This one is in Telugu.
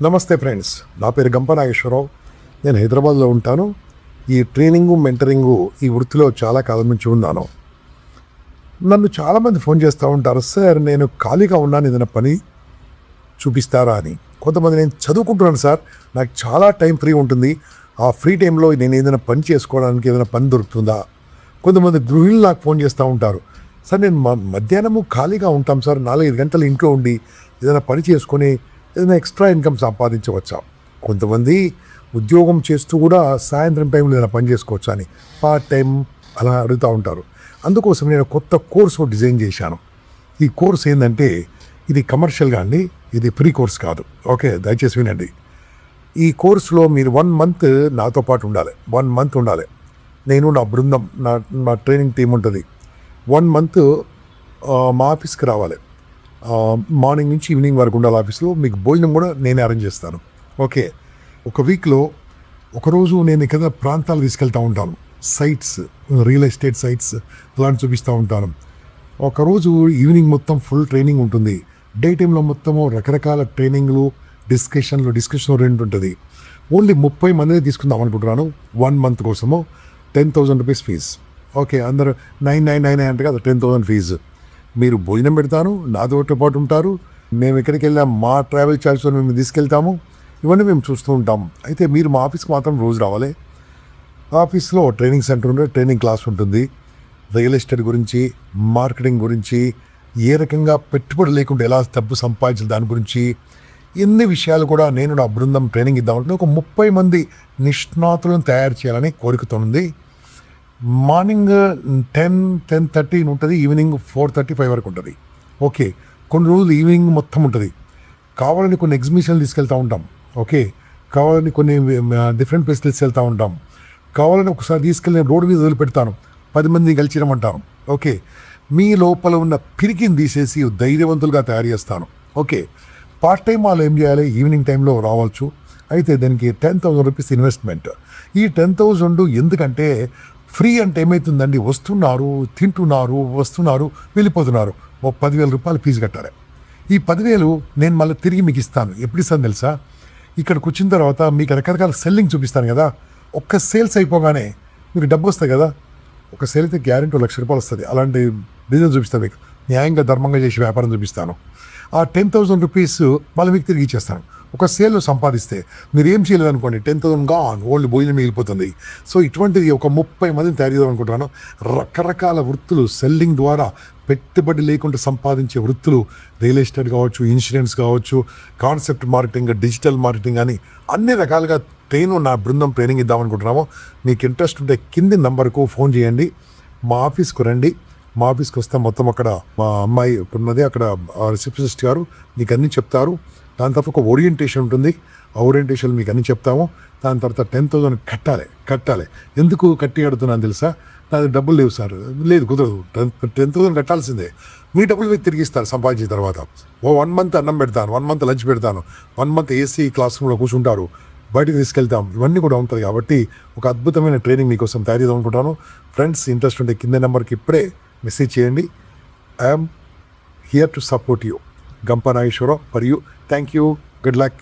నమస్తే ఫ్రెండ్స్, నా పేరు గంప నాగేశ్వరరావు. నేను హైదరాబాద్లో ఉంటాను. ఈ ట్రైనింగు మెంటరింగు ఈ వృత్తిలో చాలా కాలం నుంచి ఉన్నాను. నన్ను చాలామంది ఫోన్ చేస్తూ ఉంటారు, సార్ నేను ఖాళీగా ఉన్నాను, ఏదైనా పని చూపిస్తారా అని. కొంతమంది నేను చదువుకుంటున్నాను సార్, నాకు చాలా టైం ఫ్రీ ఉంటుంది, ఆ ఫ్రీ టైంలో నేను ఏదైనా పని చేసుకోవడానికి ఏదైనా పని దొరుకుతుందా. కొంతమంది గృహిణులు నాకు ఫోన్ చేస్తూ ఉంటారు, సార్ నేను మధ్యాహ్నము ఖాళీగా ఉంటాం సార్, 4-5 గంటలు ఇంట్లో ఉండి ఏదైనా పని చేసుకొని ఏదైనా ఎక్స్ట్రా ఇన్కమ్ సంపాదించవచ్చా. కొంతమంది ఉద్యోగం చేస్తూ కూడా సాయంత్రం టైంలో ఏదైనా పని చేసుకోవచ్చా అని పార్ట్ టైం అలా అడుగుతూ ఉంటారు. అందుకోసం నేను కొత్త కోర్సు డిజైన్ చేశాను. ఈ కోర్స్ ఏంటంటే ఇది కమర్షియల్గా అండి, ఇది ఫ్రీ కోర్స్ కాదు. ఓకే, దయచేసి వినండి. ఈ కోర్సులో మీరు 1 మంత్ నాతో పాటు ఉండాలి. 1 మంత్ ఉండాలి. నేను నా బృందం, నా ట్రైనింగ్ టీం ఉంటుంది. 1 మంత్ మా ఆఫీస్కి రావాలి. మార్నింగ్ నుంచి ఈవినింగ్ వరకు ఉండాలి ఆఫీస్లో. మీకు భోజనం కూడా నేనే అరేంజ్ చేస్తాను. ఓకే, ఒక వీక్లో ఒకరోజు నేను ఇక్కడ ప్రాంతాలు తీసుకెళ్తూ ఉంటాను. సైట్స్, రియల్ ఎస్టేట్ సైట్స్ అలాంటి చూపిస్తూ ఉంటాను. ఒకరోజు ఈవినింగ్ మొత్తం ఫుల్ ట్రైనింగ్ ఉంటుంది. డే టైంలో మొత్తము రకరకాల ట్రైనింగ్లు, డిస్కషన్ ఓరియంట్ ఉంటుంది. ఓన్లీ 30 మందిని తీసుకుందాం అనుకుంటున్నాను. 1 మంత్ కోసము 10,000 రూపీస్ ఫీజు. ఓకే, అందరూ 999 అంటే కదా 10,000 ఫీజు. మీరు భోజనం పెడతాను, నాతో పాటు ఉంటారు. మేము ఎక్కడికి వెళ్ళాం, మా ట్రావెల్ ఛార్జ్తో మేము తీసుకెళ్తాము. ఇవన్నీ మేము చూస్తూ ఉంటాము. అయితే మీరు మా ఆఫీస్కి మాత్రం రోజు రావాలి. ఆఫీస్లో ట్రైనింగ్ సెంటర్ ఉంటుంది, ట్రైనింగ్ క్లాస్ ఉంటుంది. రియల్ ఎస్టేట్ గురించి, మార్కెటింగ్ గురించి, ఏ రకంగా పెట్టుబడి లేకుండా ఎలా డబ్బు సంపాదించాలి దాని గురించి, ఎన్ని విషయాలు కూడా నేను నా బృందం ట్రైనింగ్ ఇద్దామంటే ఒక 30 మంది నిష్ణాతులను తయారు చేయాలని కోరికతో ఉంది. మార్నింగ్ 10-10:30 ఉంటుంది, ఈవినింగ్ 4:35 వరకు ఉంటుంది. ఓకే, కొన్ని రోజులు ఈవినింగ్ మొత్తం ఉంటుంది. కావాలని కొన్ని ఎగ్జిబిషన్లు తీసుకెళ్తూ ఉంటాం. ఓకే, కావాలని కొన్ని డిఫరెంట్ ప్లేస్ తీసుకెళ్తూ ఉంటాం. కావాలని ఒకసారి తీసుకెళ్ళి రోడ్డు మీద వదిలిపెడతాను, 10 మందిని కలిసిరమంటాను. ఓకే, మీ లోపల ఉన్న పిరికిని తీసేసి ధైర్యవంతులుగా తయారు చేస్తాను. ఓకే, పార్ట్ టైం వాళ్ళు ఏం చేయాలి, ఈవినింగ్ టైంలో రావచ్చు. అయితే దానికి 10,000 రూపీస్ ఇన్వెస్ట్మెంట్. ఈ 10,000 ఎందుకంటే ఫ్రీ అంటే ఏమవుతుందండి, వస్తున్నారు, తింటున్నారు, వస్తున్నారు, వెళ్ళిపోతున్నారు. 10,000 రూపాయలు ఫీజు కట్టాలి. ఈ 10,000 నేను మళ్ళీ తిరిగి మీకు ఇస్తాను. ఎప్పుడు ఇస్తాను తెలుసా? ఇక్కడికి వచ్చిన తర్వాత మీకు రకరకాల సెల్లింగ్ చూపిస్తాను కదా. ఒక్క సేల్స్ అయిపోగానే మీకు డబ్బు వస్తుంది కదా. ఒక సేల్ అయితే గ్యారెంటీ 1,00,000 రూపాయలు వస్తుంది. అలాంటి బిజినెస్ చూపిస్తాను మీకు, న్యాయంగా ధర్మంగా చేసి వ్యాపారం చూపిస్తాను. ఆ 10,000 రూపీస్ మళ్ళీ మీకు తిరిగి ఇచ్చేస్తాను. ఒక సేల్లో సంపాదిస్తే మీరు ఏం చేయలేదు అనుకోండి, 10,000 గాన్, ఓన్లీ భోజనం మిగిలిపోతుంది. సో ఇటువంటిది ఒక 30 మందిని తయారు చేద్దాం అనుకుంటున్నాను. రకరకాల వృత్తులు, సెల్లింగ్ ద్వారా పెట్టుబడి లేకుండా సంపాదించే వృత్తులు, రియల్ ఎస్టేట్ కావచ్చు, ఇన్సూరెన్స్ కావచ్చు, కాన్సెప్ట్ మార్కెటింగ్, డిజిటల్ మార్కెటింగ్ అని అన్ని రకాలుగా నా బృందం ట్రైనింగ్ ఇద్దామనుకుంటున్నాము. మీకు ఇంట్రెస్ట్ ఉంటే కింది నంబర్కు ఫోన్ చేయండి. మా ఆఫీస్కు రండి. మా ఆఫీస్కి వస్తే మొత్తం అక్కడ మా అమ్మాయి ఉన్నది, అక్కడ రిసెప్షనిస్ట్ గారు మీకు అన్నీ చెప్తారు. దాని తర్వాత ఒక ఓరియంటేషన్ ఉంటుంది. ఆ ఓరియంటేషన్ మీకు అన్నీ చెప్తాము. దాని తర్వాత 10,000 కట్టాలి. ఎందుకు కట్టి కడుతున్నాను తెలుసా? నాది డబ్బులు లేవు సార్. లేదు, కుదరదు. 10,000 కట్టాల్సిందే. మీ డబ్బులు మీకు తిరిగి ఇస్తారు సంపాదించిన తర్వాత. 1 మంత్ అన్నం పెడతాను, 1 మంత్ లంచ్ పెడతాను, 1 మంత్ ఏసీ క్లాస్ రూమ్లో కూర్చుంటారు, బయటకు తీసుకెళ్తాం. ఇవన్నీ కూడా ఉంటుంది. కాబట్టి ఒక అద్భుతమైన ట్రైనింగ్ మీకోసం తయారు చేద్దాం అనుకుంటాను. ఫ్రెండ్స్, ఇంట్రెస్ట్ ఉంటే కింద నెంబర్కి ఇప్పుడే మెసేజ్ చేయండి. I'm here to support you. Gampa Nageswararao for you. Thank you. Good luck.